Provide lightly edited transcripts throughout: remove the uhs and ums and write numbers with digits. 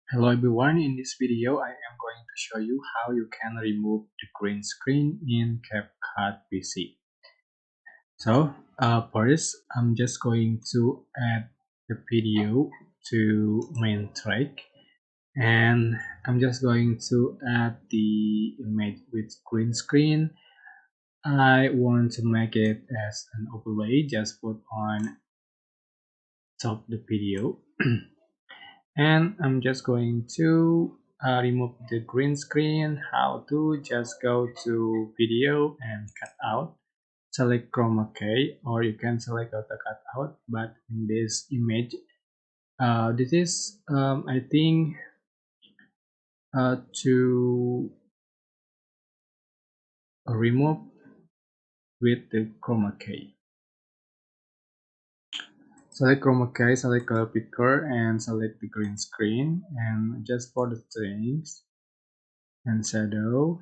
Hello everyone, in this video I am going to show you how you can remove the green screen in CapCut PC. First I'm just going to add the video to main track, and I'm just going to add the image with green screen. I want to make it as an overlay, just put on top the video. And I'm just going to remove the green screen. How to? Just go to video and cut out, select Chroma Key, or you can select auto cut out. But in this image, this is I think to remove with the Chroma Key. Select Chroma Key, select color picker, and select the green screen, and just for the strings and shadow.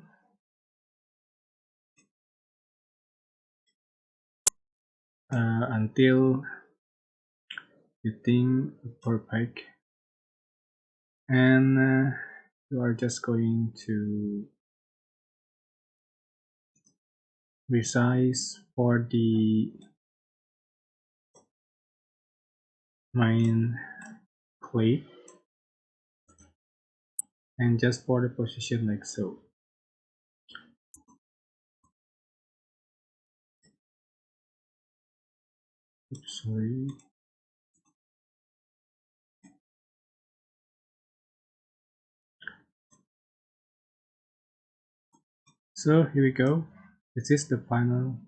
Until you think perfect, and you are just going to resize for the main clip, and just for the position like so. Oops, sorry. So here we go, this is the final.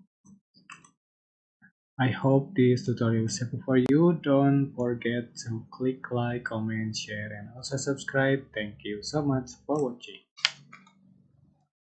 I hope this tutorial is helpful for you. Don't forget to click like, comment, share, and also subscribe. Thank you so much for watching.